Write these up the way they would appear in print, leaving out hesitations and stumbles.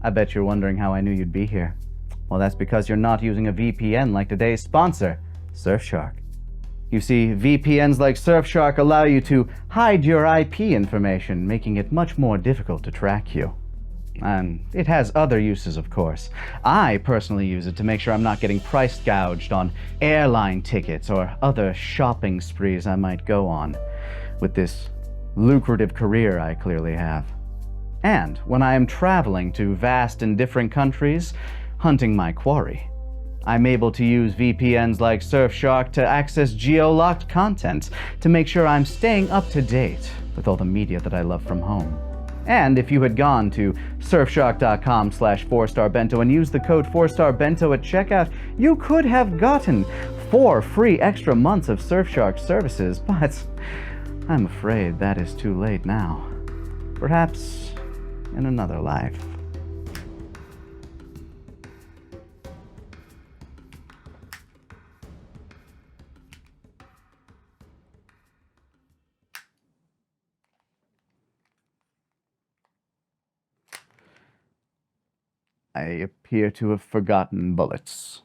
I bet you're wondering how I knew you'd be here. Well, that's because you're not using a VPN like today's sponsor, Surfshark. You see, VPNs like Surfshark allow you to hide your IP information, making it much more difficult to track you. And it has other uses, of course. I personally use it to make sure I'm not getting price gouged on airline tickets or other shopping sprees I might go on with this lucrative career I clearly have. And when I am traveling to vast and different countries, hunting my quarry, I'm able to use VPNs like Surfshark to access geo-locked content to make sure I'm staying up to date with all the media that I love from home. And if you had gone to surfshark.com/4starbento and used the code 4starbento at checkout, you could have gotten 4 free extra months of Surfshark services, but I'm afraid that is too late now. Perhaps in another life. I appear to have forgotten bullets.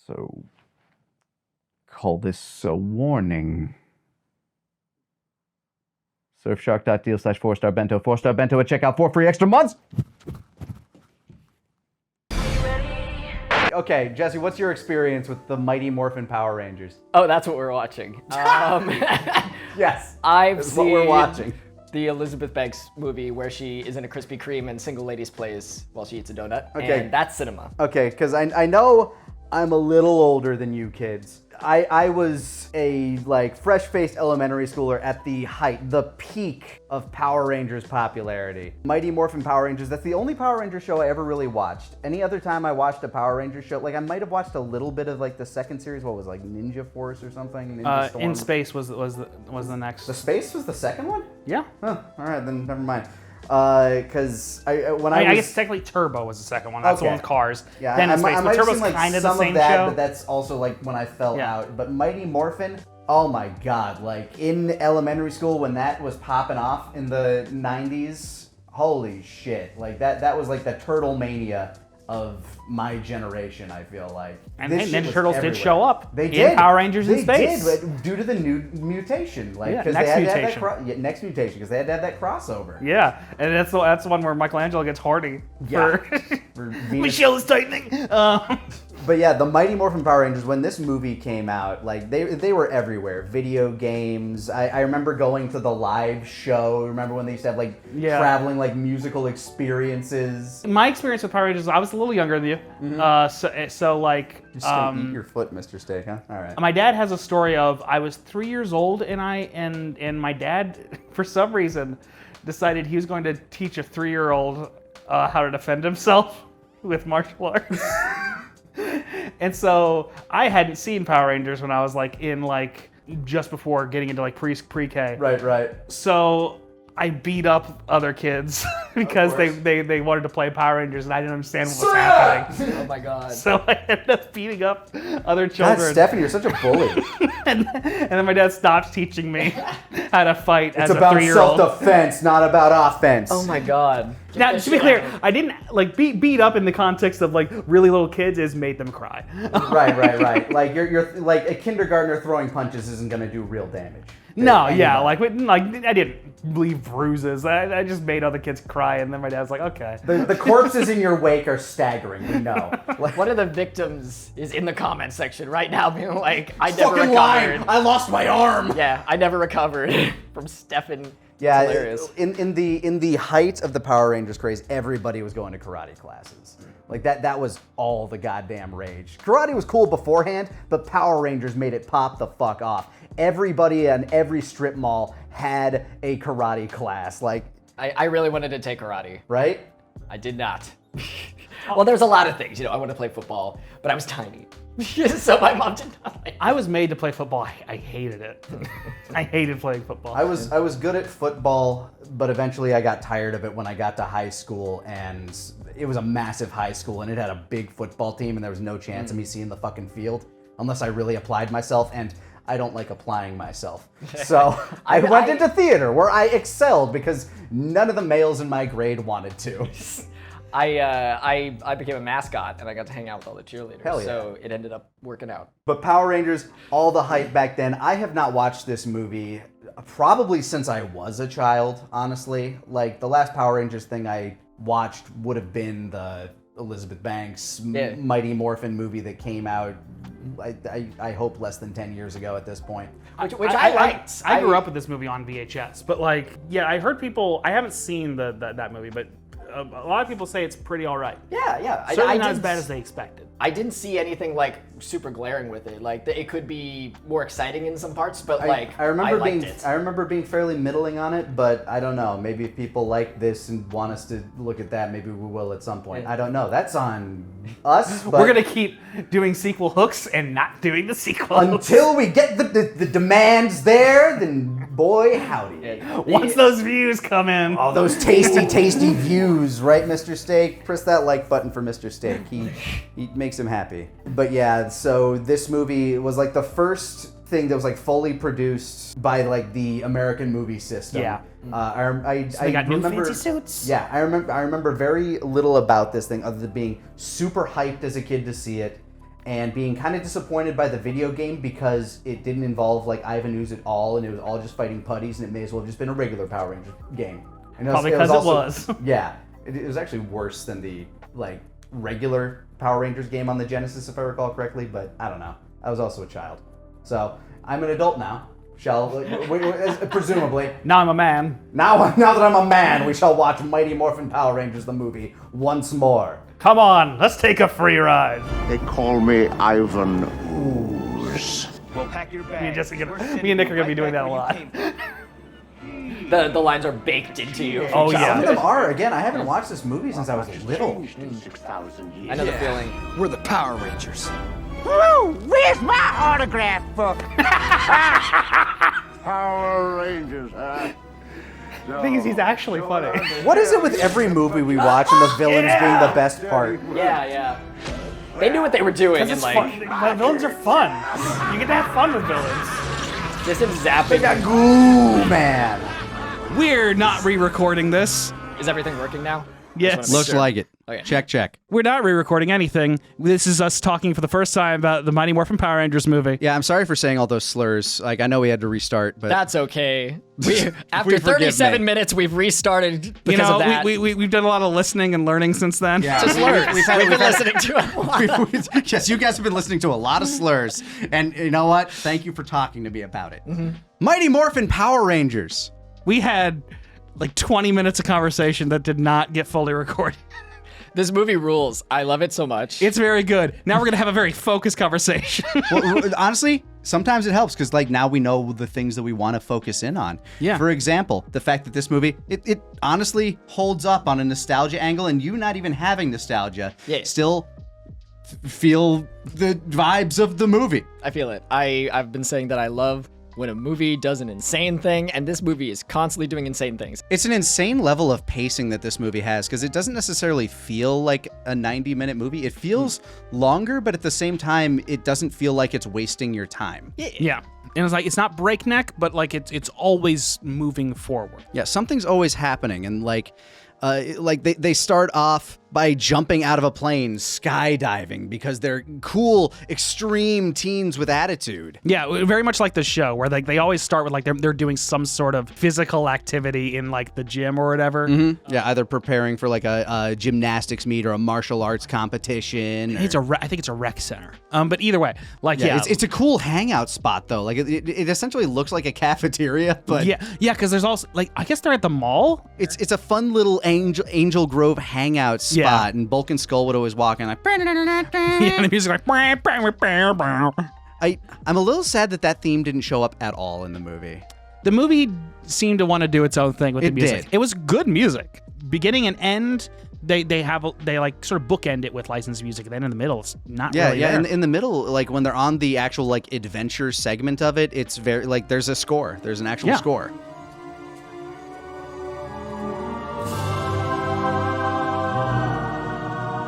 So, call this a warning. Surfshark.deal/4starbento, 4starbento at checkout, 4 free extra months! Okay, Jesse, what's your experience with the Mighty Morphin Power Rangers? Oh, that's what we're watching. Yes, I've that's seen what we're watching. the Elizabeth Banks movie where she is in a Krispy Kreme and Single Ladies plays while she eats a donut. Okay. And that's cinema. Okay, because I know I'm a little older than you kids. I was a fresh-faced elementary schooler at the height, the peak of Power Rangers popularity. Mighty Morphin Power Rangers, that's the only Power Ranger show I ever really watched. Any other time I watched a Power Ranger show, I might have watched a little bit of the second series, what was it, Ninja Force or something? Ninja Storm? In Space was the next. The Space was the second one? Yeah. Huh, all right, then never mind. Because I guess technically Turbo was the second one. That's the one with cars. Yeah, then I in Space, might but have Turbo's seen kind of the some same of that, show. but that's also when I fell Yeah. out. But Mighty Morphin, oh my god! In elementary school when that was popping off in the '90s, holy shit! That was the Turtle Mania of my generation. I feel like. And This shit Ninja was Turtles everywhere. did show up. They in did. Power Rangers in Space. They did, but due to the new mutation. Yeah, 'cause next they had mutation. To have that next mutation, because they had to have that crossover. Yeah, and that's the one where Michelangelo gets horny Yeah. for For my Venus. shell is tightening. But yeah, the Mighty Morphin Power Rangers, when this movie came out, they were everywhere. Video games. I remember going to the live show. Remember when they used to have traveling musical experiences? My experience with Power Rangers, I was a little younger than you. So You're just gonna eat your foot, Mr. Steak, huh? All right. my dad has a story of I was 3 years old and my dad, for some reason, decided he was going to teach a 3-year-old how to defend himself with martial arts. And so I hadn't seen Power Rangers when I was just before getting into pre-K. Right. So I beat up other kids because they wanted to play Power Rangers and I didn't understand what was happening. Oh my god. So I ended up beating up other God, children. Stephan, you're such a bully. and then my dad stopped teaching me how to fight as It's a about 3-year-old. self-defense, not about offense. Oh my god. Now, to be clear, I didn't beat up in the context of really little kids is made them cry. Right. You're a kindergartner throwing punches isn't gonna do real damage. No, Anybody. yeah, I didn't leave bruises. I just made other kids cry, and then my dad's like, okay. The corpses in your wake are staggering. We know. One of the victims is in the comment section right now being like, I never Fucking recovered. lying. I lost my arm. Yeah, I never recovered from Stephan. Yeah, It's hilarious. in the height of the Power Rangers craze, everybody was going to karate classes. That was all the goddamn rage. Karate was cool beforehand, but Power Rangers made it pop the fuck off. Everybody in every strip mall had a karate class. I really wanted to take karate. Right? I did not. Well, there's a lot of things. I wanted to play football, but I was tiny. So my mom did not like I was made to play football. I hated it. I hated playing football. I was good at football, but eventually I got tired of it when I got to high school, and it was a massive high school, and it had a big football team, and there was no chance of me seeing the fucking field unless I really applied myself. And I don't like applying myself. So I went into theater where I excelled because none of the males in my grade wanted to. I became a mascot and I got to hang out with all the cheerleaders. Hell yeah. So it ended up working out. But Power Rangers, all the hype back then. I have not watched this movie probably since I was a child, honestly. Like, the last Power Rangers thing I watched would have been the Elizabeth Banks Mighty Morphin movie that came out, I hope, less than 10 years ago at this point. Which I liked. I grew up with this movie on VHS, but like, yeah, I heard people, I haven't seen that movie, but a lot of people say it's pretty all right. Yeah. Certainly not as bad as they expected. I didn't see anything like super glaring with it. Like it could be more exciting in some parts, but I remember being fairly middling on it, but I don't know. Maybe if people like this and want us to look at that, maybe we will at some point. Yeah. I don't know. That's on us. But we're gonna keep doing sequel hooks and not doing the sequel until we get the demands there. Then boy howdy. Yeah. Once those views come in. Oh, those tasty views, right, Mr. Steak? Press that like button for Mr. Steak. He makes him happy. But yeah, so this movie was like the first thing that was like fully produced by like the American movie system. Yeah. I got new remember, fancy suits. Yeah, I remember very little about this thing other than being super hyped as a kid to see it and being kind of disappointed by the video game because it didn't involve like Ivan Ooze at all and it was all just fighting putties and it may as well have just been a regular Power Ranger game. And Probably because it was. Yeah, it was actually worse than the like regular Power Rangers game on the Genesis, if I recall correctly, but I don't know. I was also a child. So, I'm an adult now. Presumably. Now I'm a man. Now that I'm a man, we shall watch Mighty Morphin Power Rangers the movie once more. Come on, let's take a free ride. They call me Ivan Ooze. Well, pack your bags. Me and Nick are gonna be doing that a lot. The lines are baked into you. Oh, Some yeah. of them are. Again, I haven't watched this movie since I was little. 6,000 years. I know the feeling. We're the Power Rangers. Woo! Where's my autograph book? Power Rangers, huh? The thing is, he's actually funny. What is it with every movie we watch and the villains being the best part? Yeah. They knew what they were doing, and It's like fun. The villains are fun. You get to have fun with villains. just him zapping. Goo man. We're not re-recording this. Is everything working now? Yes. Looks like it. Okay. Check. We're not re-recording anything. This is us talking for the first time about the Mighty Morphin Power Rangers movie. Yeah, I'm sorry for saying all those slurs. Like, I know we had to restart, but That's okay. After forgive 37 me. minutes, we've restarted because You know, of that. we've done a lot of listening and learning since then. Yeah. Just slurs. We've We've been listening to it a lot. yes, you guys have been listening to a lot of slurs, and you know what? Thank you for talking to me about it. Mighty Morphin Power Rangers. We had like 20 minutes of conversation that did not get fully recorded. This movie rules. I love it so much. It's very good. Now we're gonna have a very focused conversation. Well, honestly, sometimes it helps because like now we know the things that we want to focus in on. Yeah. For example, the fact that this movie, it honestly holds up on a nostalgia angle, and you not even having nostalgia, still feel the vibes of the movie. I feel it. I've been saying that I love when a movie does an insane thing, and this movie is constantly doing insane things. It's an insane level of pacing that this movie has because it doesn't necessarily feel like a 90-minute movie. It feels longer, but at the same time, it doesn't feel like it's wasting your time. Yeah. And it's like, it's not breakneck, but like it's always moving forward. Yeah, something's always happening, and like they start off by jumping out of a plane, skydiving, because they're cool, extreme teens with attitude. Yeah, very much like the show, where like they always start with like they're doing some sort of physical activity in like the gym or whatever. Yeah, either preparing for like a gymnastics meet or a martial arts competition. I think it's a rec center. But either way, like it's a cool hangout spot though. Like it essentially looks like a cafeteria, but yeah, because there's also like I guess they're at the mall. It's a fun little Angel Grove hangout spot, and Bulk and Skull would always walk in like. Yeah, the music like. I'm a little sad that theme didn't show up at all in the movie. The movie seemed to want to do its own thing with the It music. did. It was good music, beginning and end. They like sort of bookend it with licensed music, and then in the middle, it's not really there. In the middle, like when they're on the actual like adventure segment of it, it's very like there's a score. There's an actual score.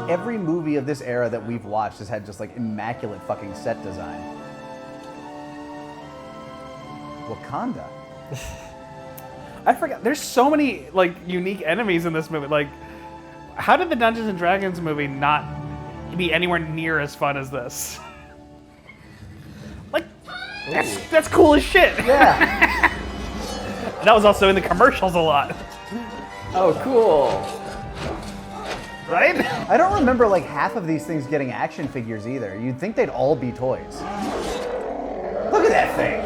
Every movie of this era that we've watched has had just like immaculate fucking set design. Wakanda. I forgot. There's so many like unique enemies in this movie. Like, how did the Dungeons and Dragons movie not be anywhere near as fun as this? Like, that's cool as shit. Yeah. That was also in the commercials a lot, Oh, cool. right? I don't remember like half of these things getting action figures either. You'd think they'd all be toys. Look at that thing.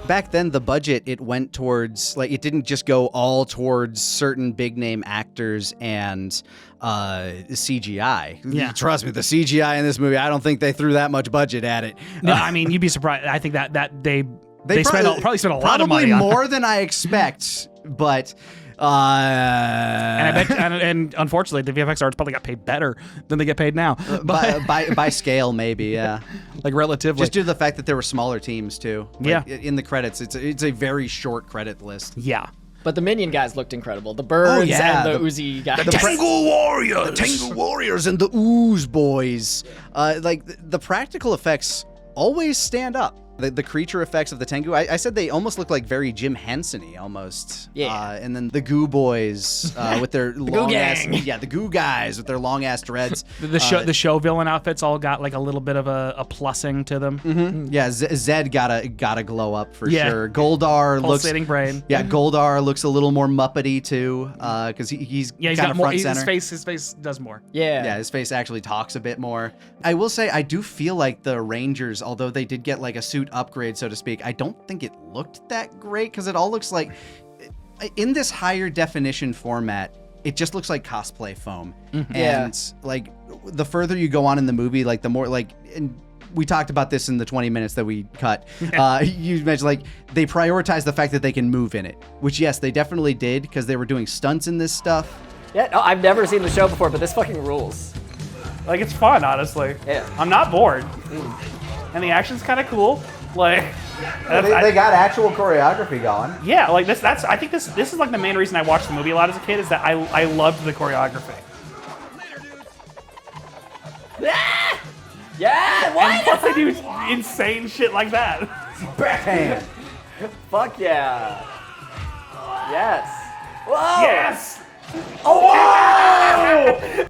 Back then, the budget, it went towards, like, it didn't just go all towards certain big name actors and CGI. Yeah. Trust me, the CGI in this movie, I don't think they threw that much budget at it. No, I mean, you'd be surprised. I think that they They probably spent a lot of money probably on more than I expect, but and I bet, and unfortunately, the VFX artists probably got paid better than they get paid now. But by scale, maybe, yeah. like relatively, Just due to the fact that there were smaller teams too. Like, Yeah. in the credits, it's a very short credit list. yeah. But the Minion guys looked incredible. The birds yeah, and the the- Uzi guys. The Tangle Warriors and the Ooze Boys. Like the practical effects always stand up. The creature effects of the Tengu, I said they almost look like very Jim Henson-y almost. Yeah. And then the Goo Boys with their long ass, gang. the Goo guys with their long ass dreads. The show villain outfits all got like a little bit of a plussing to them. Yeah, Zed gotta glow up for Yeah. sure. Goldar looks Pulsating brain. Yeah, Goldar looks a little more Muppety too, because he's Yeah, he's kind got of more. front center. His face does more. Yeah. His face actually talks a bit more. I will say, I do feel like the Rangers, although they did get like a suit upgrade, so to speak, I don't think it looked that great because it all looks like, in this higher definition format, it just looks like cosplay foam. Yeah. And like the further you go on in the movie, like the more like, and we talked about this in the 20 minutes that we cut. You mentioned like they prioritize the fact that they can move in it, which yes, they definitely did because they were doing stunts in this stuff. Yeah, no, I've never seen the show before, but this fucking rules. Like it's fun, honestly. Yeah. I'm not bored, and the action's kind of cool. Like, They got actual choreography going. yeah, like this. I think this is like the main reason I watched the movie a lot as a kid is that I loved the choreography. Yeah, And what? plus they do insane shit like that. Backhand. Fuck yeah. Yes. Whoa. Yes.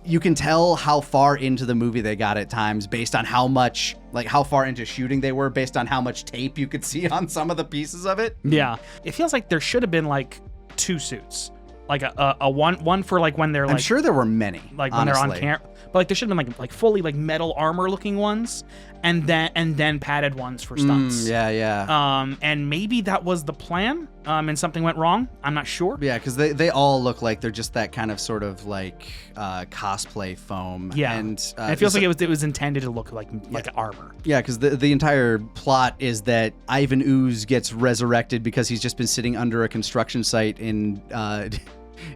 You can tell how far into the movie they got at times based on how much, like how far into shooting they were, based on how much tape you could see on some of the pieces of it. Yeah. It feels like there should have been like two suits, like a one for like when they're I'm like sure there were many, like when honestly. they're on camera. But like there should have been like fully like metal armor looking ones, and then padded ones for stunts. Yeah. And maybe that was the plan. And something went wrong. I'm not sure. Yeah, because they all look like they're just that kind of sort of like cosplay foam. Yeah. And it feels like it was intended to look like armor. Yeah, because the entire plot is that Ivan Ooze gets resurrected because he's just been sitting under a construction site in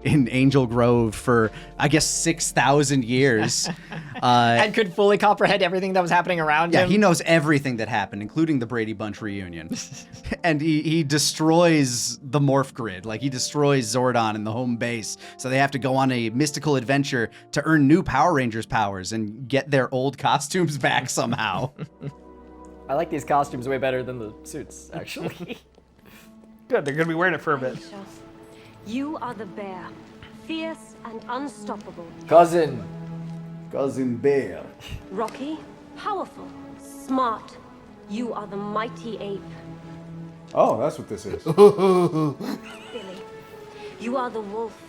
Angel Grove for, I guess, 6,000 years. And could fully comprehend everything that was happening around Yeah, him. he knows everything that happened, including the Brady Bunch reunion. And he destroys the morph grid. Like, he destroys Zordon and the home base. So they have to go on a mystical adventure to earn new Power Rangers powers and get their old costumes back somehow. I like these costumes way better than the suits, actually. Good. They're gonna be wearing it for a bit. You are the bear, fierce and unstoppable. Cousin. Cousin Bear. Rocky, powerful, smart. You are the mighty ape. Oh, that's what this is. Billy, you are the wolf,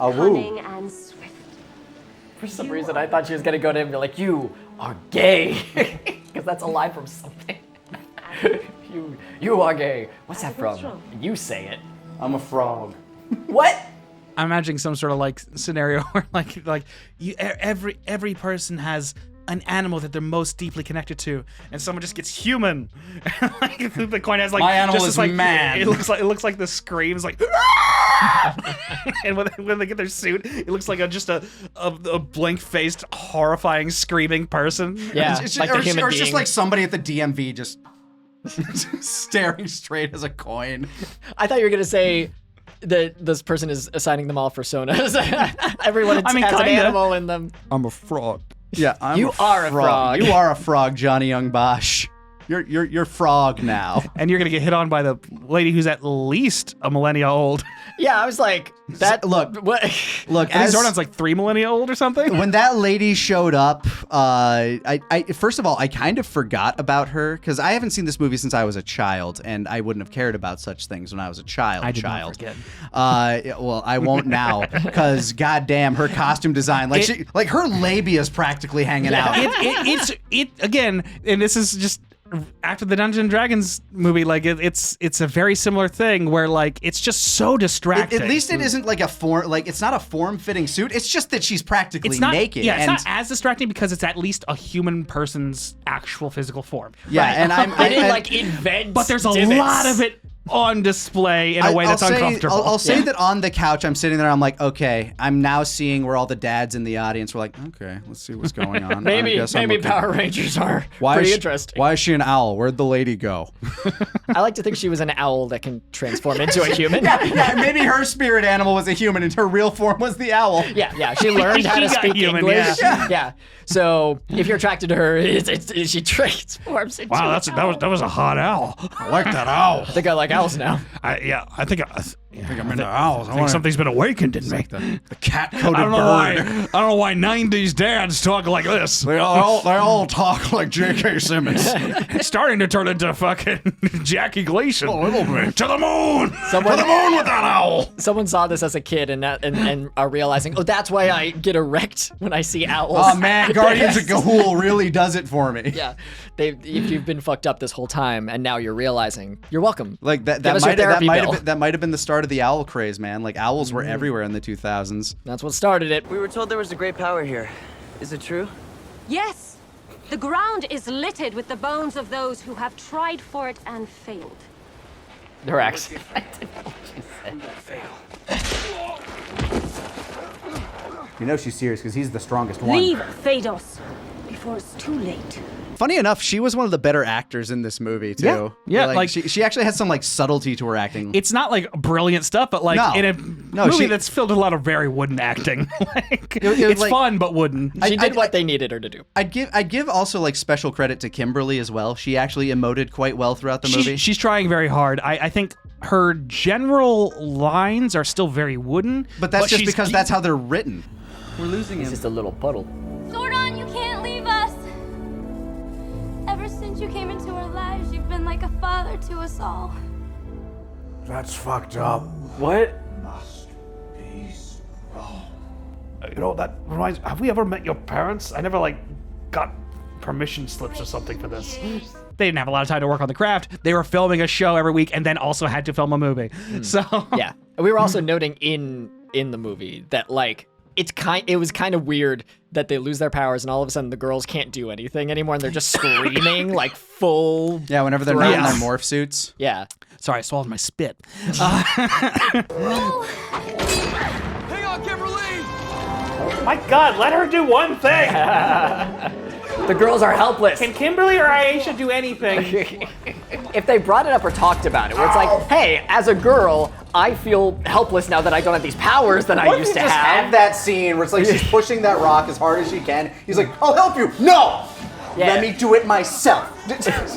A cunning woo. and swift. For some reason, I thought she was gonna go to him and be like, "You are gay," because that's a line from something. you are gay. What's that What's from? wrong? You say it. I'm a frog. What? I'm imagining some sort of like scenario where every person has an animal that they're most deeply connected to, and someone just gets human. Like the coin has like My animal just is this, like, man. It looks like the screams like, and when they get their suit, it looks like just a blank faced, horrifying, screaming person. Yeah, It's like the human or it's just being. like somebody at the DMV just staring straight as a coin. I thought you were gonna say that this person is assigning them all personas. Everyone has an kinda. animal in them. I'm a frog. Yeah, I'm You are a frog. You are a frog, Johnny Young Bosch. You're frog now. And you're gonna get hit on by the lady who's at least a millennia old. Yeah, I was like, that. Look, What? Look, I think Zordon's like 3 millennia old or something. when that lady showed up, I first of all, I kind of forgot about her because I haven't seen this movie since I was a child, and I wouldn't have cared about such things when I was a child. I did not forget. Well, I won't now because goddamn, her costume design, like her labia's practically hanging out. It again, and this is just after the Dungeons and Dragons movie, like it's a very similar thing where like it's just so distracting. At least it isn't like it's not a form-fitting suit. It's just that she's practically it's not naked. Yeah, it's and, not as distracting because it's at least a human person's actual physical form. Yeah, and I didn't like invent. But there's a divots. lot of it on display in a way that's uncomfortable. I'll say that on the couch, I'm sitting there, I'm like, okay, I'm now seeing where all the dads in the audience were like, okay, let's see what's going on. Maybe Power Rangers are pretty interesting. Why is she an owl? Where'd the lady go? I like to think she was an owl that can transform into a human. yeah, maybe her spirit animal was a human and her real form was the owl. Yeah, she learned how to got speak human, English. yeah. So if you're attracted to her, she transforms into Wow, an owl. that was a hot owl. I like that owl. I think I like owls now. I think I'm into owls. I think something's been awakened in me. The cat-coated I don't bird. know why 90s dads talk like this. They all talk like J.K. Simmons. It's starting to turn into fucking Jackie Gleason. A little bit. To the moon! To the moon with that owl! Someone saw this as a kid and are realizing, oh, that's why I get erect when I see owls. Oh man, Guardians of Ga'Hoole really does it for me. Yeah, if you've been fucked up this whole time and now you're realizing, you're welcome. Like that Give us your therapy bill. that might have been the start of the owl craze, man. Like owls were everywhere in the 2000s. That's what started it. We were told there was a great power here. Is it true? Yes. The ground is littered with the bones of those who have tried for it and failed. Her accent. You know she's serious because he's the strongest one. Leave Phaedos before it's too late. Funny enough, she was one of the better actors in this movie too. Yeah, like she actually had some like subtlety to her acting. It's not like brilliant stuff, but like No. in a No, movie she- that's filled with a lot of very wooden acting. Like, was it's like- fun but wooden. She did what they needed her to do. I'd give also like special credit to Kimberly as well. She actually emoted quite well throughout the movie. She's trying very hard. I think her general lines are still very wooden. but that's just she's- because that's how they're written. We're losing It's him. just a little puddle. Zordon, you can't leave us. Ever since you came into our lives, you've been like a father to us all. That's fucked up. What? You know, that reminds. Have we ever met your parents? I never like got permission slips or something for this. They didn't have a lot of time to work on the craft. They were filming a show every week and then also had to film a movie. So Yeah. We were also noting in the movie that like it was kind of weird that they lose their powers and all of a sudden the girls can't do anything anymore and they're just screaming like full. Yeah, whenever they're not in their throats. morph suits. Yeah. sorry, I swallowed my spit. Hang on, Kimberly! My God, let her do one thing. The girls are helpless. Can Kimberly or Aisha do anything? If they brought it up or talked about it, where it's like, hey, as a girl, I feel helpless now that I don't have these powers that I used to have. that scene where it's like she's pushing that rock as hard as she can. He's like, I'll help you. No! Yeah. Let me do it myself.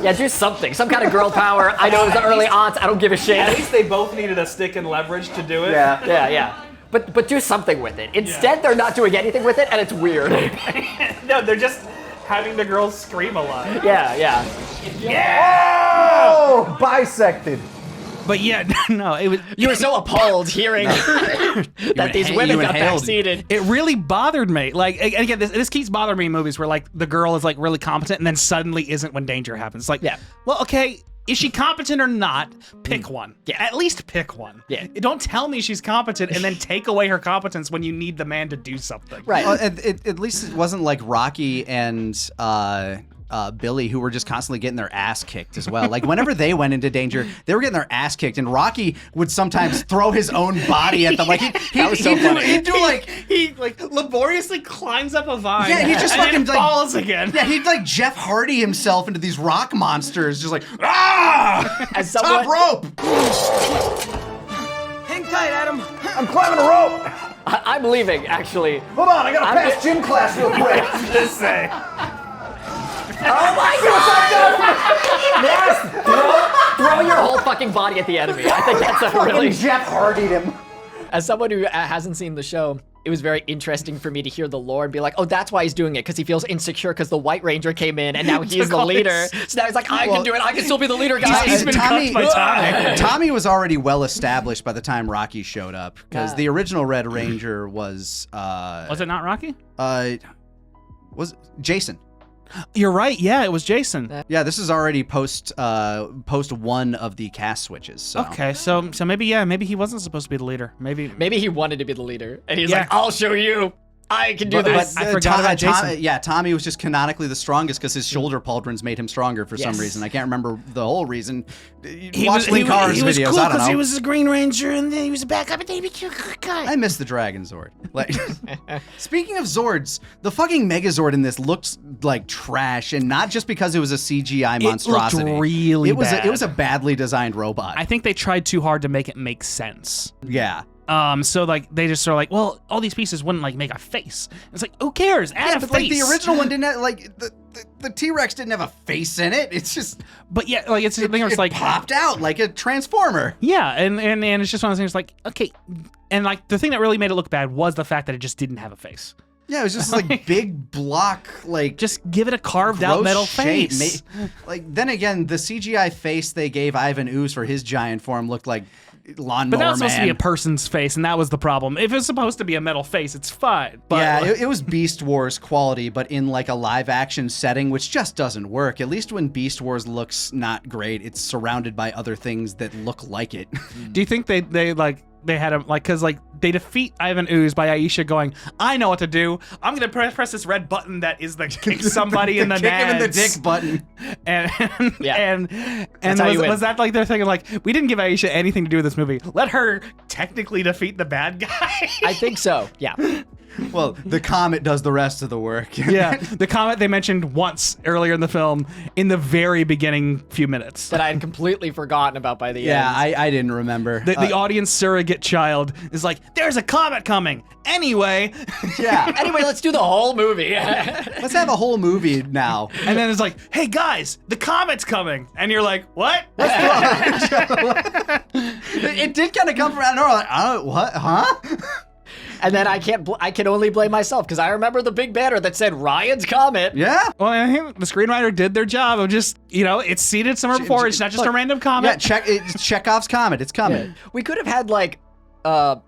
Yeah, do something. Some kind of girl power. I know it was the early aunts. I don't give a shit. At least they both needed a stick and leverage to do it. Yeah. Yeah. But do something with it. Instead, they're not doing anything with it, and it's weird. No, they're just having the girls scream a lot. Yeah. Oh, bisected. But yeah, no, it was. You were so appalled hearing that these women got backseated. It really bothered me. Like, and again, this keeps bothering me in movies where like the girl is like really competent and then suddenly isn't when danger happens. Like, Yeah. well, okay, is she competent or not? Pick one. Yeah. At least pick one. Yeah. Don't tell me she's competent and then take away her competence when you need the man to do something. Right. Well, at least it wasn't like Rocky and Billy, who were just constantly getting their ass kicked as well. Like whenever they went into danger, they were getting their ass kicked, and Rocky would sometimes throw his own body at them. Like he'd do laboriously climbs up a vine. Yeah, he just and fucking then falls again. Yeah, he'd like Jeff Hardy himself into these rock monsters, just like As top rope. Hang tight, Adam. I'm climbing a rope. I'm leaving, actually. Hold on, I gotta pass gym class real quick. Just say. Oh my god! Yes! Throw your whole fucking body at the enemy. I think that's a really... Jeff Hardy'd him. As someone who hasn't seen the show, it was very interesting for me to hear the lore and be like, oh, that's why he's doing it, because he feels insecure because the White Ranger came in and now he's the leader. So now he's like, I can do it. I can still be the leader, guys. He's been cut by Tommy. Tommy was already well established by the time Rocky showed up, because the original Red Ranger was... Was it not Rocky? Was Jason. You're right. Yeah, it was Jason. Yeah, this is already post one of the cast switches. So. Okay, so maybe he wasn't supposed to be the leader. Maybe he wanted to be the leader, and he's like, I'll show you. I can do this. I forgot about Jason. Tommy was just canonically the strongest because his shoulder pauldrons made him stronger for some reason. I can't remember the whole reason. Watch Linkar's videos. He was cool I don't because know. he was a Green Ranger and then he was a backup and then he became a guy. I miss the Dragon Zord. Like, speaking of Zords, the fucking Megazord in this looked like trash, and not just because it was a CGI monstrosity. It looked really bad. It was a badly designed robot. I think they tried too hard to make it make sense. Yeah. So like they just sort of like, well, all these pieces wouldn't like make a face. It's like, who cares? Add a but face. like the original one didn't have, like the T-Rex didn't have a face in it. It's just, but yeah, like it's the thing where it's like popped out like a transformer. Yeah, and it's just one of those things like, okay, and like the thing that really made it look bad was the fact that it just didn't have a face. Yeah, it was just like big block, like just give it a carved out metal shape. face. Like then again, the CGI face they gave Ivan Ooze for his giant form looked like Lawnmower But that was supposed Man. to be a person's face, and that was the problem. If it's supposed to be a metal face, it's fine. But yeah, it was Beast Wars quality, but in like a live action setting, which just doesn't work. At least when Beast Wars looks not great, it's surrounded by other things that look like it. Do you think they had him like, because like they defeat Ivan Ooze by Aisha going, I know what to do. I'm gonna press this red button that is the kick somebody in the kick him in the nads." dick button. And was that like their thing of like, we didn't give Aisha anything to do with this movie. Let her technically defeat the bad guy. I think so. Yeah. Well, the comet does the rest of the work. Yeah, the comet they mentioned once earlier in the film in the very beginning few minutes. That I had completely forgotten about by the end. Yeah, I didn't remember. The audience surrogate child is like, there's a comet coming. Anyway. Yeah. Anyway, let's do the whole movie. Let's have a whole movie now. And then it's like, hey guys, the comet's coming. And you're like, what? It did kind of come from out of nowhere. Like, oh, what? Huh? And then I can only blame myself because I remember the big banner that said Ryan's Comet. Yeah. Well, I think the screenwriter did their job of just, it's seated somewhere before. It's not just a random comet. Yeah, it's Chekhov's comet. It's coming. Yeah. We could have had like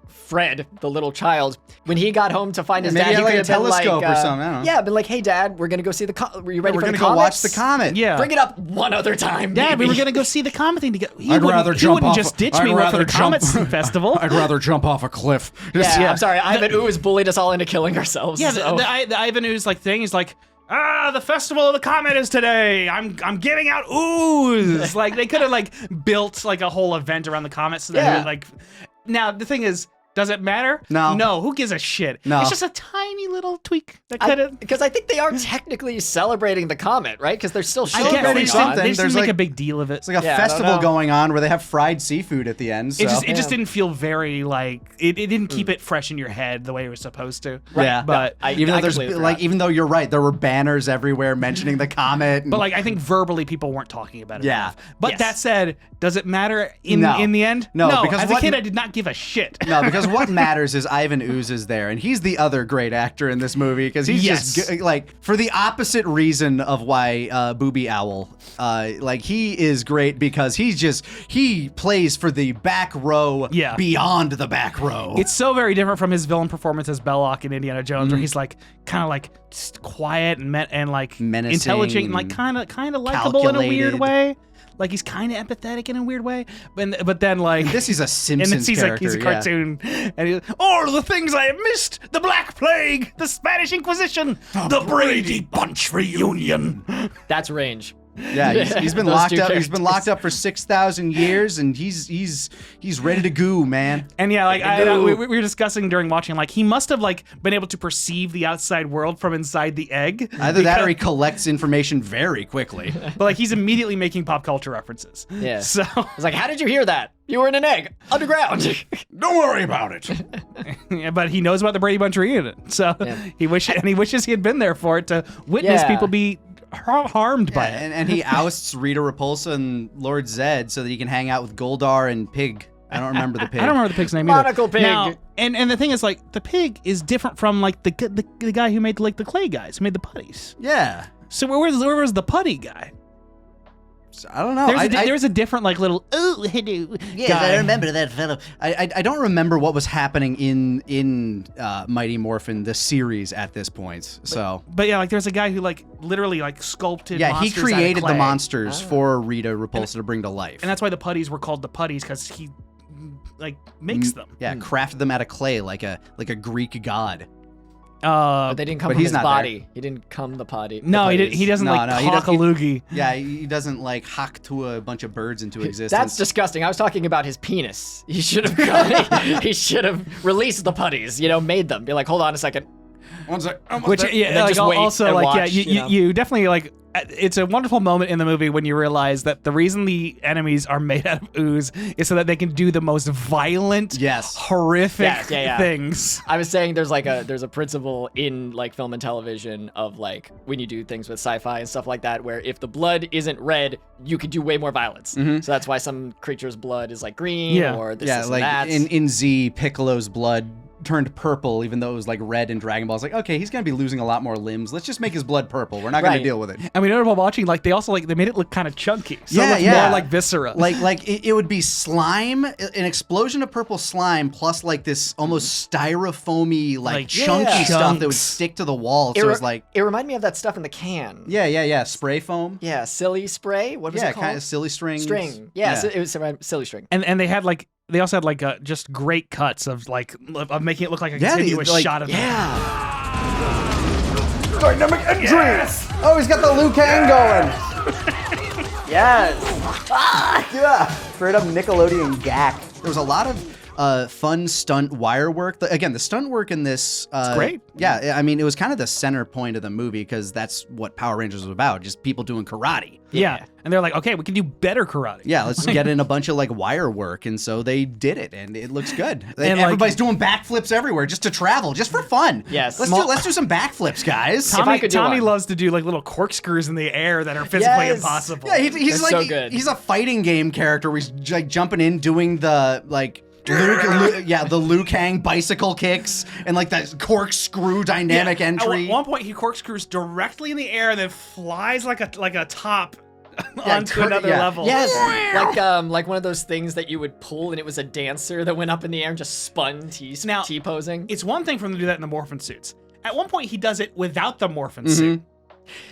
Fred, the little child, when he got home to find his dad, he like could a have been telescope like, or something. I don't know. Yeah, but like, hey dad, we're gonna go see the comet. Were you ready We're for the gonna go watch comets? the comet. Yeah. Bring it up one other time. Dad, maybe. we were going to go see the comet thing together. He I'd rather jump wouldn't off. just ditch I'd me for rather the jump- Comets Festival. I'd rather jump off a cliff. Yeah, I'm sorry. Ivan Ooze bullied us all into killing ourselves. Yeah, so. the Ivan Ooze like thing is like, the festival of the comet is today. I'm giving out ooze. Like they could have like built like a whole event around the comet so that it would, like. Now the thing is, does it matter? No. No. Who gives a shit? No. It's just a tiny little tweak that could have. Because I think they are technically celebrating the comet, right? Because they're still I showing guess they just something. didn't, they just didn't There's make like- a big deal of it. It's like a Yeah, I don't festival know. going on where they have fried seafood at the end. So. It just didn't feel very like it didn't keep it fresh in your head the way it was supposed to. Yeah, But even though you're right, there were banners everywhere mentioning the comet. But like I think verbally people weren't talking about it Yeah. enough. But Yes. that said, does it matter in No. the end? No, because as a what- kid I did not give a shit. No, because what matters is Ivan Ooze is there, and he's the other great actor in this movie because he's just like for the opposite reason of why Booby Owl, like he is great because he plays for the back row, beyond the back row. It's so very different from his villain performance as Belloc in Indiana Jones, where he's like kind of like just quiet and like menacing, intelligent and like kind of likable in a weird calculated. way. Like he's kind of empathetic in a weird way, but then like This is a and Simpsons then character. he's a yeah. cartoon, and he's all the things I have missed: the Black Plague, the Spanish Inquisition, the Brady Bunch reunion. That's range. Yeah, he's been Those locked two up. He's characters. been locked up for 6,000 years, and he's ready to go, man. And yeah, like we were discussing during watching, like he must have like been able to perceive the outside world from inside the egg. Either that or he collects information very quickly. But like he's immediately making pop culture references. Yeah. So It's like, how did you hear that? You were in an egg underground. Don't worry about it. yeah, but he knows about the Brady Bunch reunion. So he wishes he had been there for it to witness Yeah. people be harmed by it. And he ousts Rita Repulsa and Lord Zed so that he can hang out with Goldar and Pig. I don't remember the pig. I don't remember the pig's name either. Monocle Pig. Now, and the thing is, like, the pig is different from like the guy who made like the clay guys, who made the putties. Yeah. So where was the putty guy? I don't know. There's a different like little Yes, I remember that fellow. I don't remember what was happening in Mighty Morphin the series at this point. But yeah, like there's a guy who like literally like sculpted. Yeah, he monsters out of created the clay. monsters for Rita Repulsa to bring to life. And that's why the putties were called the putties, because he like makes them. Yeah, crafted them out of clay like a Greek god. But they didn't come but from he's his not body. there. He didn't come the potty. No, he doesn't No, like no, cock a loogie. Yeah, he doesn't like hack to a bunch of birds into existence. That's disgusting. I was talking about his penis. He should have he should have released the putties, made them. Be like, hold on a second. One sec. Which, And yeah, then like just wait also and like watch, you definitely like. It's a wonderful moment in the movie when you realize that the reason the enemies are made out of ooze is so that they can do the most violent, horrific things. I was saying there's a principle in like film and television of like when you do things with sci-fi and stuff like that, where if the blood isn't red, you could do way more violence. So that's why some creatures' blood is like green or this like and that. in Z, Piccolo's blood turned purple, even though it was like red in Dragon Ball. It's like, okay, he's gonna be losing a lot more limbs. Let's just make his blood purple. We're not gonna deal with it. And we know while watching, like they also like they made it look kind of chunky, so it looked more like viscera. Like it would be slime, an explosion of purple slime, plus like this almost styrofoamy like chunky stuff that would stick to the wall. So it was like it reminded me of that stuff in the can. Yeah, spray foam. Yeah, silly spray. What was it called? Kind of silly strings. String. Yeah, it was silly string. And they had like. They also had like just great cuts of making it look like a continuous shot of them. Dynamic entry! Yes! Oh, he's got the Liu Kang going! Yes! Yeah! Straight up Nickelodeon gack. There was a lot of fun stunt wire work. Again, the stunt work in this... it's great. Yeah, I mean, it was kind of the center point of the movie because that's what Power Rangers was about, just people doing karate. Yeah. And they're like, okay, we can do better karate. Yeah, let's get in a bunch of like wire work, and so they did it, and it looks good. And everybody's doing backflips everywhere just to travel, just for fun. Yes. Let's do some backflips, guys. Tommy loves to do like little corkscrews in the air that are physically impossible. Yeah, he's like so good. He's a fighting game character where he's like jumping in, doing the like. The Liu Kang bicycle kicks and like that corkscrew dynamic entry. At one point, he corkscrews directly in the air and then flies like a top onto another level. Yes, like one of those things that you would pull, and it was a dancer that went up in the air and just spun T-posing. It's one thing for him to do that in the Morphin suits. At one point, he does it without the Morphin suit.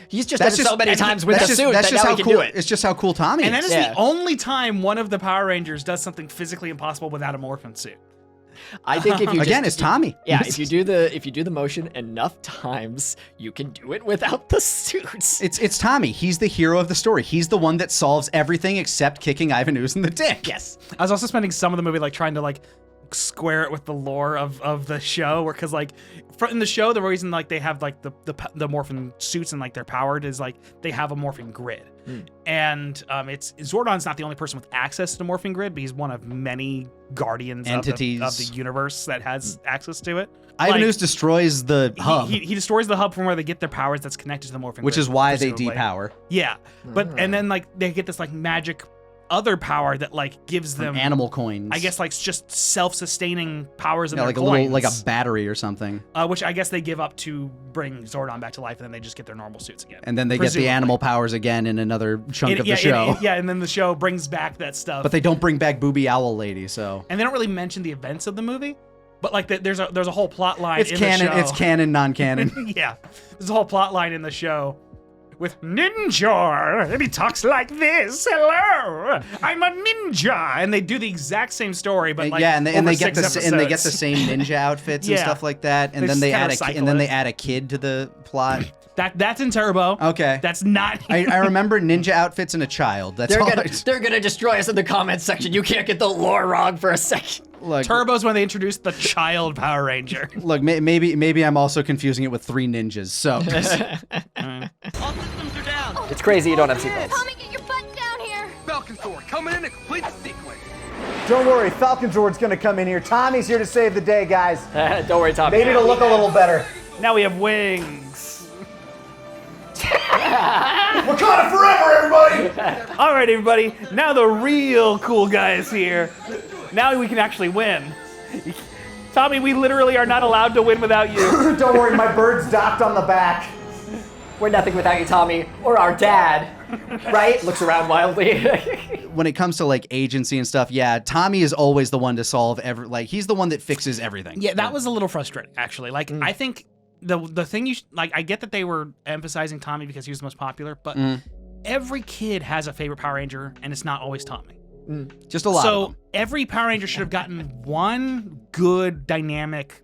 He's just done it so many times with the suit that now he can do it. It's just how cool Tommy is. And that is the only time one of the Power Rangers does something physically impossible without a Morphin suit. I think if you it's Tommy. Yeah, if you do the motion enough times, you can do it without the suits. It's Tommy. He's the hero of the story. He's the one that solves everything except kicking Ivan Ooze in the dick. Yes. I was also spending some of the movie like trying to like square it with the lore of the show, because like in the show the reason like they have like the Morphin suits and like they're powered is like they have a Morphin grid. And it's Zordon's not the only person with access to the Morphin grid, but he's one of many guardians entities of the universe that has access to it. Ivan Ooze destroys the hub. He destroys the hub from where they get their powers that's connected to the Morphin which grid, is why presumably. they depower. Yeah. But and then like they get this like magic other power that like gives them animal coins. I guess like just self-sustaining powers in their like coins. a little like a battery or something. Which I guess they give up to bring Zordon back to life, and then they just get their normal suits again. And then they get the animal powers again in another chunk of the show. And then the show brings back that stuff. But they don't bring back Booby Owl Lady, so. And they don't really mention the events of the movie. But like there's a whole plot line it's in canon, the show. It's canon, non-canon. Yeah. There's a whole plot line in the show with Ninja, and he talks like this. Hello, I'm a ninja, and they do the exact same story, but like and they get the episodes. same ninja outfits and stuff like that, and then they add a kid to the plot. That's in Turbo. Okay, that's not. I remember ninja outfits and a child. They're gonna destroy us in the comments section. You can't get the lore wrong for a second. Look, Turbo's when they introduced the child Power Ranger. Look, maybe I'm also confusing it with 3 ninjas. So. All systems are down. It's crazy you don't have seatbelts. Tommy, get your butt down here. Falcon Sword coming in to complete the sequence. Don't worry, Falcon Sword's gonna come in here. Tommy's here to save the day, guys. Don't worry, Tommy. Made it to look a little better. Now we have wings. Wakanda forever, everybody! All right, everybody. Now the real cool guy is here. Now we can actually win. Tommy, we literally are not allowed to win without you. Don't worry, my bird's docked on the back. We're nothing without you, Tommy, or our dad. Right? Looks around wildly. When it comes to like agency and stuff, yeah, Tommy is always the one to solve he's the one that fixes everything. Yeah, that was a little frustrating, actually. Like, I think the thing I get that they were emphasizing Tommy because he was the most popular, but every kid has a favorite Power Ranger, and it's not always Tommy. Just a lot of them. So every Power Ranger should have gotten one good, dynamic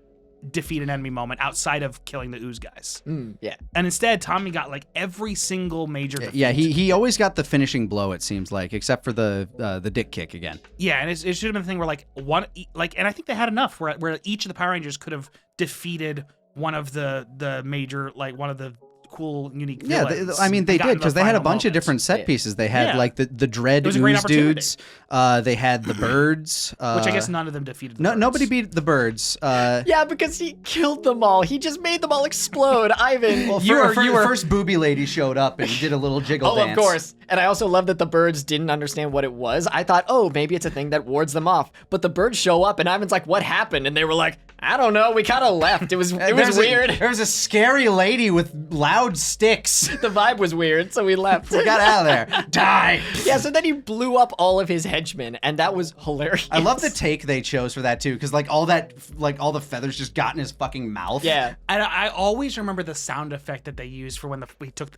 defeat an enemy moment outside of killing the ooze guys. Yeah. And instead, Tommy got like every single major defeat. Yeah, he always got the finishing blow, it seems like, except for the dick kick again. Yeah, and it should have been a thing where and I think they had enough where each of the Power Rangers could have defeated one of the major, like one of the cool, unique villains. I mean, they did, because they had a bunch of moments. different set pieces. They had like the Dread was a great ooze dudes. They had the birds. Which I guess none of them defeated the birds. Nobody beat the birds. Yeah, because he killed them all. He just made them all explode. Ivan. Well, first booby lady showed up and did a little jiggle dance. Of course. And I also love that the birds didn't understand what it was. I thought, oh, maybe it's a thing that wards them off. But the birds show up, and Ivan's like, what happened? And they were like, I don't know. We kind of left. It was weird. There was a scary lady with loud sticks. The vibe was weird, so we left. We got out of there. Die. Yeah, so then he blew up all of his henchmen, and that was hilarious. I love the take they chose for that too, because all the feathers just got in his fucking mouth. Yeah. And I always remember the sound effect that they used for when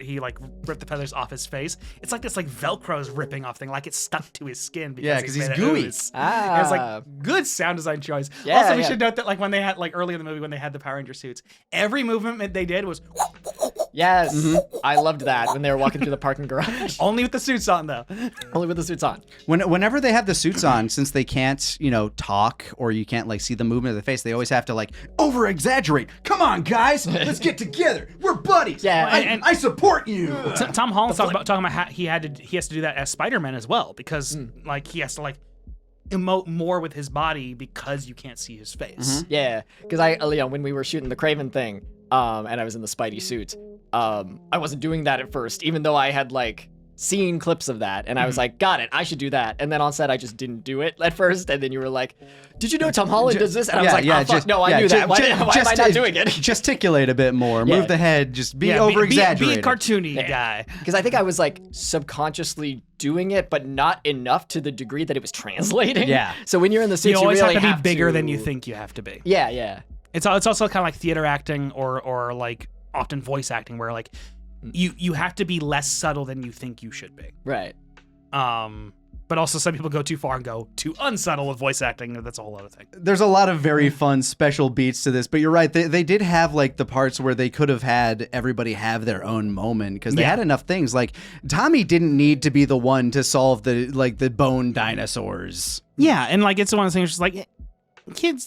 he ripped the feathers off his face. It's like this Velcro's ripping off thing, like it's stuck to his skin because he's gooey. It's like good sound design choice. Yeah, also, we should note that like when they had early in the movie when they had the Power Ranger suits, every movement they did was yes. I loved that when they were walking through the parking garage. only with the suits on though. Only with the suits on. Whenever they have the suits on, since they can't, talk or you can't see the movement of the face, they always have to over exaggerate. Come on, guys, let's get together. We're buddies. Yeah, and I support you. Tom Holland's talking about how he has to do that as Spider-Man as well because he has to emote more with his body because you can't see his face. Yeah, because when we were shooting the Kraven thing, and I was in the Spidey suit, I wasn't doing that at first, even though I had seen clips of that, and I was like, got it, I should do that. And then on set, I just didn't do it at first, and then you were like, did you know Tom Holland does this? And I was like, I knew that. Why am I not doing it? Gesticulate a bit more, move the head, just be over-exaggerated. Be a cartoony guy. Because I think I was subconsciously doing it, but not enough to the degree that it was translating. Yeah. So when you're in the suit, you always really have to be bigger than you think you have to be. Yeah, yeah. It's also kind of like theater acting or often voice acting where you have to be less subtle than you think you should be. Right. But also some people go too far and go too unsubtle with voice acting. That's a whole other thing. There's a lot of very fun special beats to this, but you're right. They did have the parts where they could have had everybody have their own moment because they had enough things. Tommy didn't need to be the one to solve the bone dinosaurs. Yeah, and it's one of those things just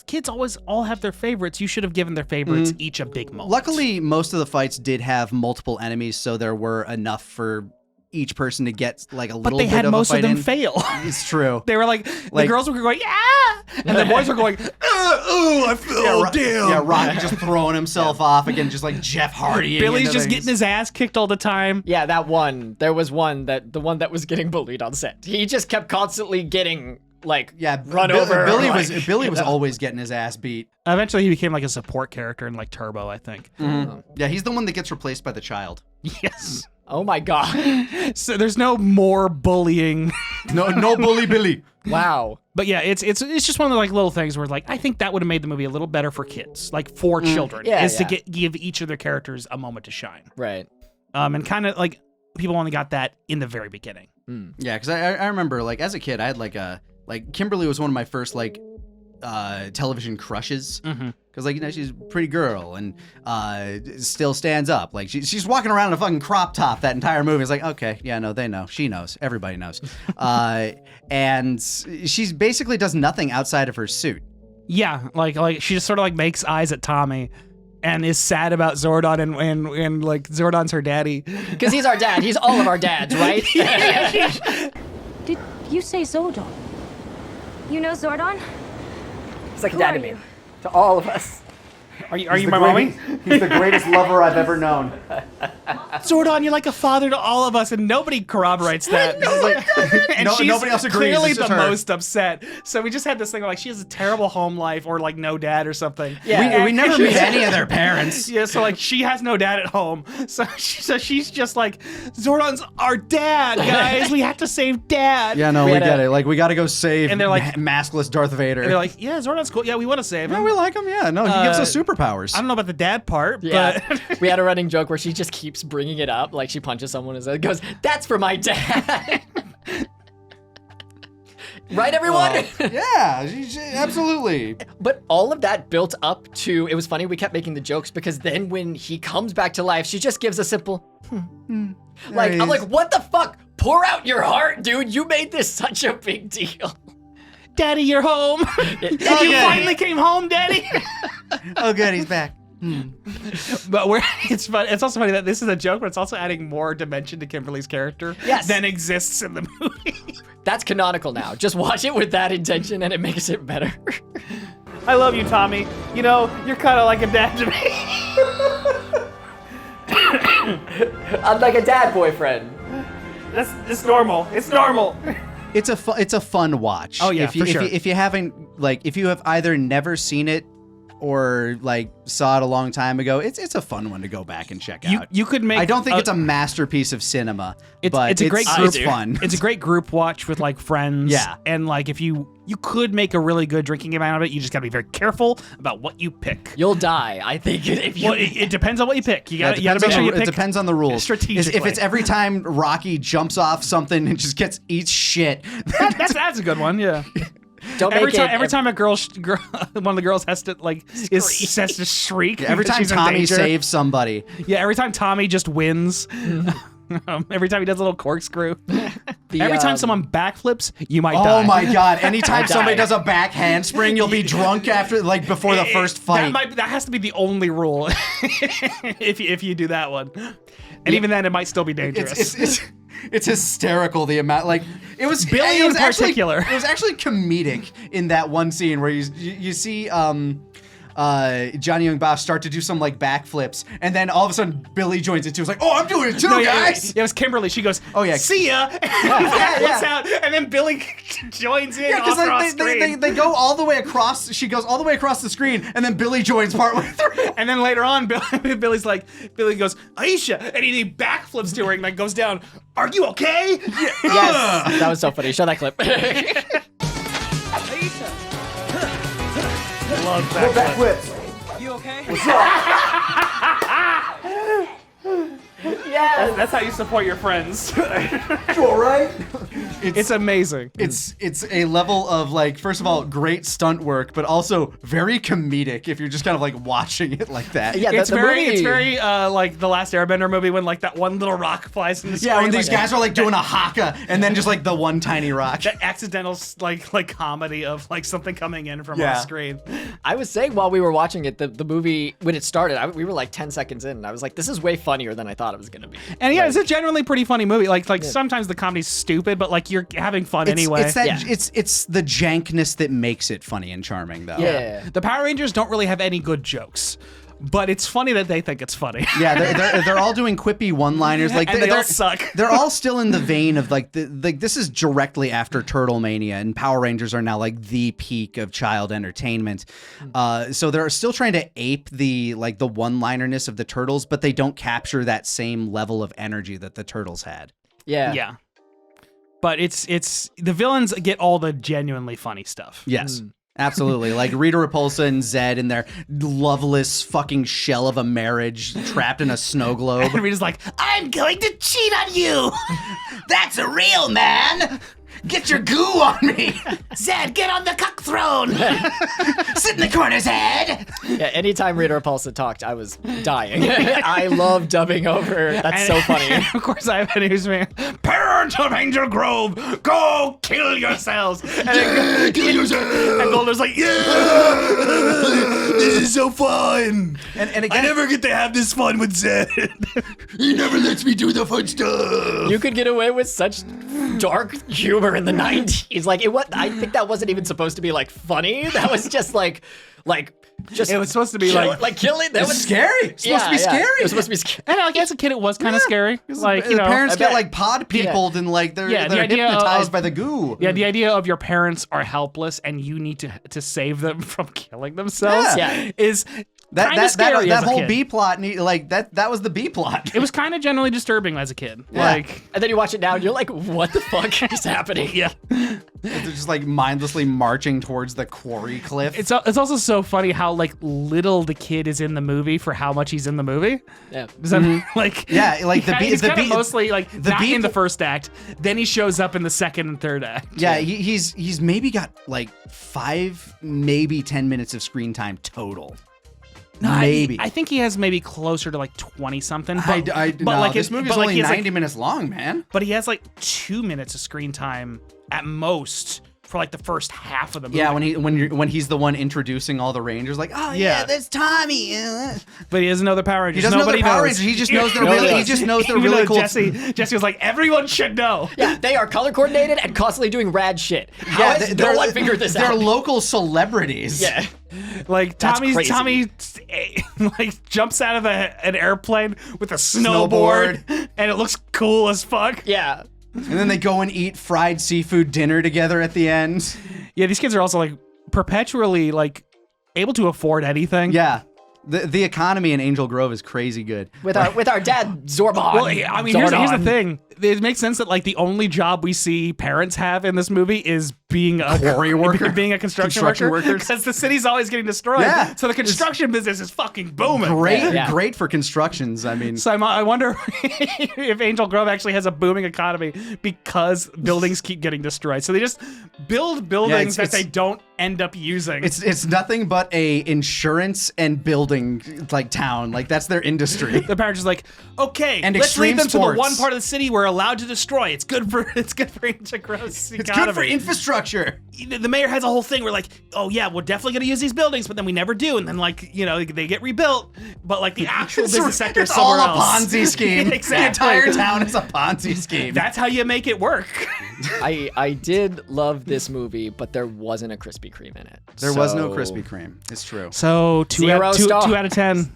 kids always all have their favorites. You should have given their favorites each a big moment. Luckily, most of the fights did have multiple enemies, so there were enough for each person to get a little bit of a fight. But they had most of them fail. It's true. They were the girls were going, yeah! And the boys were going, I feel damn. Yeah, Rocky just throwing himself off again, just like Jeff Hardy. Billy's just getting his ass kicked all the time. Yeah, that one. There was the one that was getting bullied on set. He just kept constantly getting run over. Billy was always getting his ass beat. Eventually, he became a support character in Turbo, I think. Yeah, he's the one that gets replaced by the child. Yes. Oh my god. So there's no more bullying. No bully Billy. Wow. But yeah, it's just one of the little things where I think that would have made the movie a little better for kids, for children, to give each of their characters a moment to shine. Right. And kind of people only got that in the very beginning. Yeah, because I remember as a kid I had Kimberly was one of my first television crushes because she's a pretty girl and still stands up. She's walking around in a fucking crop top that entire movie. It's okay, yeah, no, they know, she knows, everybody knows. And she basically does nothing outside of her suit. Yeah, she just sort of makes eyes at Tommy and is sad about Zordon and Zordon's her daddy. Because he's our dad. He's all of our dads, right? Did you say Zordon? You know Zordon? He's like a dad to me. To all of us. Are you my mommy? He's the greatest lover I've ever known. Zordon, you're like a father to all of us, and nobody corroborates that. And she's nobody else agrees. clearly It's the just her. most upset. So we just had this thing where like she has a terrible home life or like no dad or something. Yeah. We never meet any of their parents. Yeah, so like she has no dad at home. So she's just like, Zordon's our dad, guys. We have to save dad. Yeah, no, We we had get a- it. Like, we got to go save And they're like- maskless Darth Vader. And they're like, yeah, Zordon's cool. Yeah, we want to save him. no, we like him. Yeah, no, he gives us superpowers. I don't know about the dad part, Yeah, but we had a running joke where she just keeps bringing it up, like she punches someone and goes, "That's for my dad." Right, everyone? Yeah, absolutely. But all of that built up to, it was funny, we kept making the jokes because then when he comes back to life, she just gives a simple, Like, I'm like, what the fuck? Pour out your heart, dude. You made this such a big deal. Daddy, you're home. You finally came home, Daddy. Oh, good, he's back. But it's fun. It's also funny that this is a joke, but it's also adding more dimension to Kimberly's character than exists in the movie. That's canonical now. Just watch it with that intention and it makes it better. I love you, Tommy. You know, you're kind of like a dad to me. I'm like a dad boyfriend. It's normal. It's normal. It's a fun watch. Oh, yeah, if you, for sure. If you haven't, like, if you have either never seen it or like saw it a long time ago, it's a fun one to go back and check out. You could make. I don't think it's a masterpiece of cinema, but it's a great it's group fun. It's a great group watch with like friends. Yeah. And like if you could make a really good drinking game out of it, you just gotta be very careful about what you pick. You'll die, I think, if you. Well, it depends on what you pick. You Yeah, gotta make sure you pick. It depends on the rules. strategically. If it's every time Rocky jumps off something and just eats shit. that's a good one. Yeah. Don't Every make time, it. every time a girl, one of the girls has to like has to shriek. Every because time she's in Tommy danger. saves somebody. Yeah, every time Tommy just wins. Every time he does a little corkscrew. Every time someone backflips, you might die. Oh my god! Anytime I somebody die. does a back handspring, you'll be drunk after, like before the first fight. That has to be the only rule. if you do that one, and even then, it might still be dangerous. It's hysterical the amount, like it was Billy it was in particular. It was actually comedic in that one scene where you see Johnny Young Bosch start to do some like backflips, and then all of a sudden Billy joins it too. It's like, oh, I'm doing it too, guys. It was Kimberly. She goes, Oh, yeah. see ya. Backflips out, and then Billy joins in. Yeah, because off they go all the way across. She goes all the way across the screen, and then Billy joins partway through. And then later on, Billy goes, Aisha, and he backflips to her and like goes down. Are you okay? Yes, that was so funny. Show that clip. Love backflips. You okay? Yes. That's how you support your friends. All right. It's amazing. It's a level of like, first of all, great stunt work, but also very comedic if you're just kind of like watching it like that. Yeah, It's the very movie- like the last Airbender movie when like that one little rock flies in the screen. Yeah, when these like, guys are like doing a haka and then just like the one tiny rock. that accidental like comedy of like something coming in from Yeah. off screen. I was saying while we were watching it, the movie, when it started, we were like 10 seconds in, and I was like, this is way funnier than I thought it was going to be. And yeah, it's a generally pretty funny movie. Like sometimes the comedy's stupid, but like you're having fun anyway. It's that Yeah. it's the jankness that makes it funny and charming though. Yeah. The Power Rangers don't really have any good jokes, but it's funny that they think it's funny. Yeah, they're all doing quippy one-liners, like And they all they're- suck. They're all still in the vein of like this is directly after Turtle Mania, and Power Rangers are now like the peak of child entertainment. So they're still trying to ape the one-linerness of the Turtles, but they don't capture that same level of energy that the Turtles had. Yeah. Yeah. But it's the villains get all the genuinely funny stuff. Yes. Absolutely. Like Rita Repulsa and Zed in their loveless fucking shell of a marriage trapped in a snow globe. And Rita's like, I'm going to cheat on you. That's a real man. Get your goo on me. Zed, get on the cuck throne. Sit in the corner, Zed. Yeah, anytime Rita Repulsa talked, I was dying. I love dubbing over. That's so funny. And of course, I have a news man. Parents of Angel Grove, go kill yourselves. And Kill yourself. And Golden's like, yeah, this is so fun. And again, I never get to have this fun with Zed. he never lets me do the fun stuff. You could get away with such dark humor in the 90s. Like, I think that wasn't even supposed to be like funny. That was just like Just it was supposed to be like killing. That was scary. It's supposed to be scary. It was supposed to be scary. and like as a kid, it was kind of scary. Like the parents I get bet. like pod peopled and like they're the idea hypnotized of- by the goo. Yeah, the idea of your parents are helpless and you need to save them from killing themselves Yeah. is that kind of scary that as a whole kid. B plot, that was the B plot. It was kind of generally disturbing as a kid. Yeah. Like, And then you watch it now, and you're like, "What the fuck is happening?" yeah. They're just like mindlessly marching towards the quarry cliff. It's also so funny how like little the kid is in the movie for how much he's in the movie. Yeah. Does that like Yeah, like the he's the kind of B- mostly like the not B- in the first act. Then he shows up in the second and third act. Yeah, he's maybe got like 5, maybe 10 minutes of screen time total. Maybe. I think he has maybe closer to like 20 something. No, this movie's only he has, 90 minutes long, man. But he has like 2 minutes of screen time at most for like the first half of the movie. Yeah, when he's the one introducing all the Rangers, like, oh yeah, there's Tommy. But he doesn't know the Power Rangers. He doesn't know Nobody the Power knows. Rangers. He just knows they're really. He just knows they're Even really though cool. Jesse was like, everyone should know. Yeah, they are color coordinated and constantly doing rad shit. How has no one figured this They're out? local celebrities. Yeah. Like That's Tommy crazy. like jumps out of an airplane with a snowboard, and it looks cool as fuck. Yeah. And then they go and eat fried seafood dinner together at the end. Yeah, these kids are also like perpetually like able to afford anything. Yeah. The economy in Angel Grove is crazy good. With our dad Zorbon. Well, I mean, here's the thing. It makes sense that like the only job we see parents have in this movie is being a quarry worker? being a construction Construction worker, workers? because the city's always getting destroyed. Yeah. So the construction business is fucking booming. Great for constructions. I mean, So I wonder if Angel Grove actually has a booming economy because buildings keep getting destroyed. So they just build buildings that they don't end up using. it's nothing but a insurance and building like town. Like that's their industry. The parents is like, okay, And let's extreme lead them to sports. the one part of the city we're allowed to destroy. It's good for Angel Grove's economy. It's good for infrastructure. The mayor has a whole thing where like, oh yeah, we're definitely gonna use these buildings, but then we never do, and then like they get rebuilt, but like the actual business sector is It's all somewhere a else. Ponzi scheme. Exactly. The entire town is a Ponzi scheme. That's how you make it work. I did love this movie, but there wasn't a Krispy Kreme in it. There was no Krispy Kreme. It's true. So two Zero out of 10.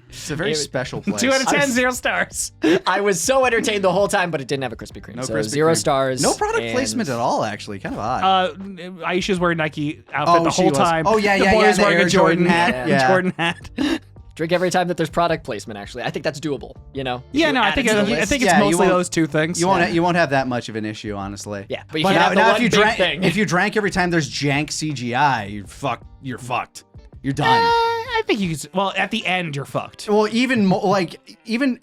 It's a very special place. 2 out of 10, 0 stars. I was so entertained the whole time, but it didn't have a Krispy Kreme. No so Krispy 0 Kreme. stars. No product and- placement at all, actually. Kind of odd. Aisha's wearing Nike outfit the she whole was. time. Oh, yeah, the yeah, boy yeah, is the wearing Air a Jordan Jordan hat. hat. Jordan hat. Drink every time that there's product placement. Actually, I think that's doable. You know. Yeah, You no, I add think it to the I list. think it's Yeah, you mostly won't- those two things. You won't have that much of an issue, honestly. Yeah, but you But can't have the now one if you big drank thing. if you drank every time there's jank CGI, you're fucked. You're done. I think you could. Well, at the end, you're fucked. Well, even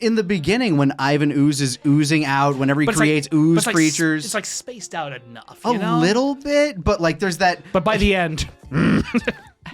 in the beginning when Ivan Ooze is oozing out, whenever he But it's like- creates but ooze it's like, creatures, it's like spaced out enough. a You know? little bit, but like there's that. But by the end,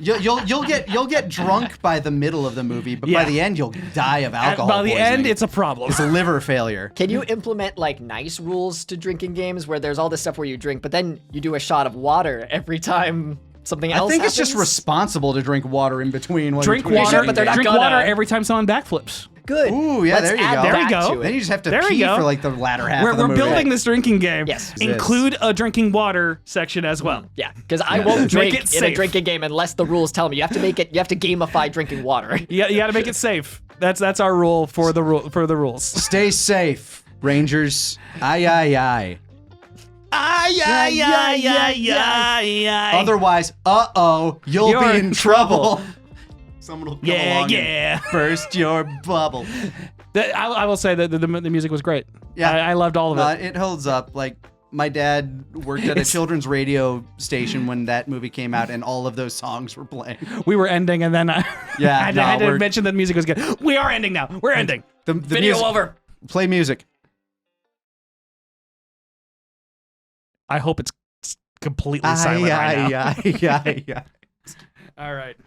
You'll get drunk by the middle of the movie, but by Yeah. the end you'll die of alcohol by the poisoning. end, it's a problem. It's a liver failure. Can you implement like nice rules to drinking games where there's all this stuff where you drink, but then you do a shot of water every time something else I think it's just happens? responsible to drink water in between. When Drink you're water, sure, but they're not drink gonna- water every time someone backflips. Good. Ooh, yeah, Let's there you add go. There we that go. to it. Then you just have to There we pee go. for like the latter half We're of the movie. building this drinking game. Yes. Include a drinking water section as well. Yeah, because I won't Drink drink it in a safe. drinking game unless the rules tell me. You have to gamify drinking water. You got to make it safe. That's our rule for the rules. Stay safe, Rangers. Aye, aye, aye. Aye. Otherwise, you'll You're be in in trouble. Someone will come Yeah, along yeah. and burst your bubble. I will say that the music was great. Yeah. I loved all of it. It holds up. Like, my dad worked at a children's radio station when that movie came out, and all of those songs were playing. We were ending, and then I Yeah, had to mention that music was good. We are ending now. We're ending. The Video music, over. Play music. I hope it's completely silent right now. Yeah. All right.